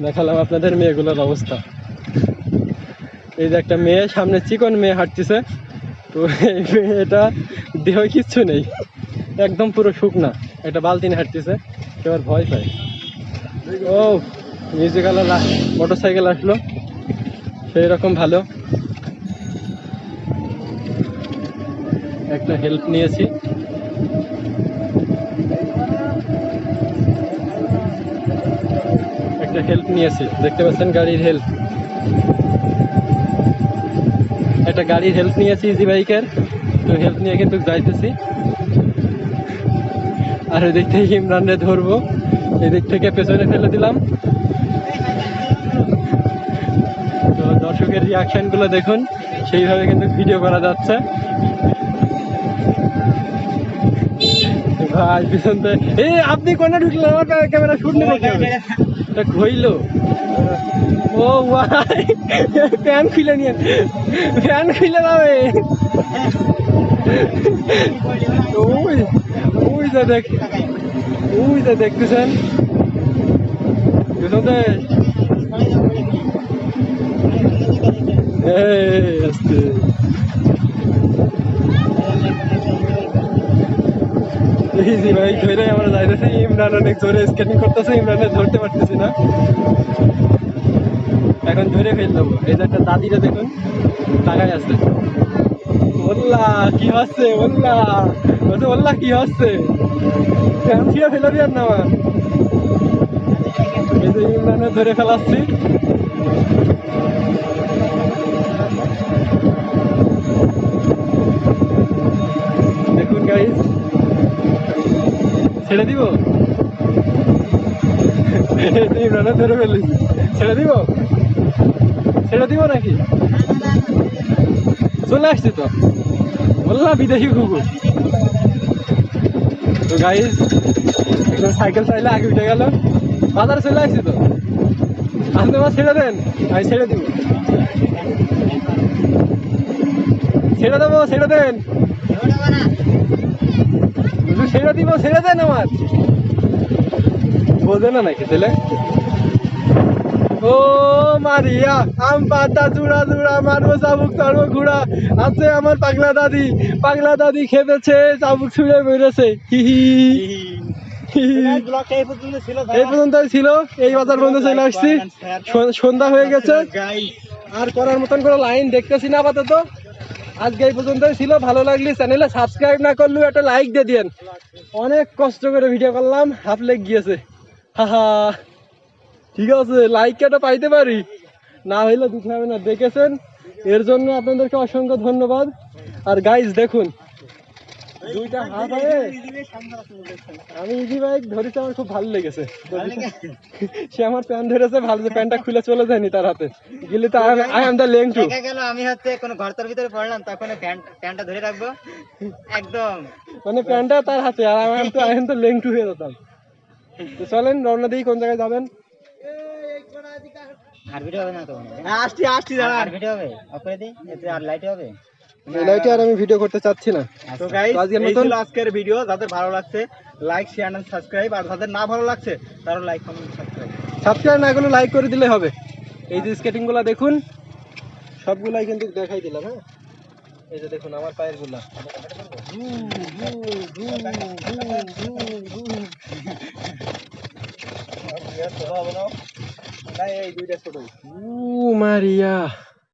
দেখালাম আপনাদের মেয়েগুলোর অবস্থা। এই যে একটা মেয়ে সামনে চিকন মেয়ে হাঁটতেছে, তো এই মেয়েটা দেহ কিচ্ছু নেই, একদম পুরো শুকনা, একটা বালতি নিয়ে হাঁটতেছে, এবার ভয় পায়। ও মিউজিক্যাল মোটর সাইকেল আসলো, সেই রকম ভালো। একটা হেল্প নিয়েছি, দেখতে পাচ্ছেন গাড়ির হেল্প, একটা গাড়ির হেল্প নিয়েছি ইজি বাইকের। তো হেল্প নিয়ে কিন্তু যাইতেছি। আর ওই দিক থেকে ইমরানরে ধরবো, এদিক থেকে পেছনে ফেলে দিলাম। তো দর্শকের রিয়াকশন গুলো দেখুন, সেইভাবে কিন্তু ভিডিও করা যাচ্ছে। ভাই পিছন থেকে এই আপনি কোনে ঢুকলেন, আমার ক্যামেরা শুট নেবো এটা হইলো। ও ভাই প্যান খুলে নিয়ে, প্যান খুলে যাবে। ওই ওই যা দেখ, ওই যা দেখতেছেন পিছন থেকে। আস্তে ইজি বাইক ধরে আমরা যাইতেছি। ইমরান অনেক জোরে স্কেটিং করতেছে, ইমরানে ধরতে পারতেছি না, এখন ধরে ফেল দেবো। এই যে একটা দাদিরা দেখুন তাকাই আছে, বললা কি হচ্ছে, বললা বলছে বললা কি হচ্ছে, ফ্যান ছিঁড়ে ফেলে দিয়ার না আমার। এই যে ইমরানে ধরে ফেলাচ্ছি। দেখুন গাইস, ছেড়ে দিব, ইমরানে ধরে ফেলেছি, ছেড়ে দিব, ছেড়ে দিব নাকি, চলে আসছি তো, বললাম বিদেশি কুকুর। তো গাইস একদম সাইকেল চাইলে আগে উঠে গেল, বাজারে চলে আসছি তো, আপনি আমার ছেড়ে দেন, আমি ছেড়ে দিব, ছেড়ে দেবো, ছেড়ে দেন, ছেড়ে দিব, ছেড়ে দেন আমার, বোঝে না নাকি ছেলে। ও মারিয়া আম পাতা জুড়া জুড়া মারবো চাবুক চাড়বো ঘুড়া, আছে আমার পাগলা দাদি, পাগলা দাদি খেপেছে চাবুক ছুঁড়ে বেড়েছে। এই পর্যন্তই ছিল, এই বাজার পর্যন্ত চলে আসছি, সন্ধ্যা হয়ে গেছে, আর করার মতন কোনো লাইন দেখতেছি না আপাতত। আজকে এই পর্যন্তই ছিল, ভালো লাগলে চ্যানেলে সাবস্ক্রাইব না করলেও একটা লাইক দিয়ে দিয়েন। অনেক কষ্ট করে ভিডিও করলাম, হাফ লেগ গিয়েছে, হাহা। ঠিক আছে, লাইক কেটা পাইতে পারি না, হইলে দিতে হবে না। দেখেছেন, এর জন্য আপনাদেরকে অসংখ্য ধন্যবাদ। আর গাইজ দেখুন, দুইটা হাত হয়ে আমি ইজি বাইক ধরেছি, আমার খুব ভালো লেগেছে। সে আমার প্যান্ট ধরেছে, ভালো যে প্যান্টটা খুলে চলে যায়নি তার হাতে, গেলে তো আই এম দ্য লেংটু। আমি হচ্ছে কোনো ঘরটার ভিতরে পড়লাম, তখন প্যান্টটা ধরে রাখবো একদম, মানে প্যান্টটা তার হাতে, আর আই এম দ্য লেংটু হয়ে যেতাম। তো চলেন রওনা দিই, কোন জায়গায় যাবেন। আর ভিডিও হবে না তো, আসছি আসছি দাঁড়া, আর ভিডিও হবে, অফ করে দিই, এতে আর লাইট হবে, এই লাইটে আর আমি ভিডিও করতে চাচ্ছি না। তো গাইস এই ছিল আজকের ভিডিও। যাদের ভালো লাগছে লাইক শেয়ার এন্ড সাবস্ক্রাইব, আর যাদের না ভালো লাগছে তারা লাইক কমেন্ট সাবস্ক্রাইব না করলে লাইক করে দিলে হবে। এই যে স্কেটিং গুলা দেখুন, সবগুলাই কিন্তু দেখাই দিলাম। হ্যাঁ, এই যে দেখুন আমার পায়ের গুলা, এই দুইটা ছোট মারিয়া।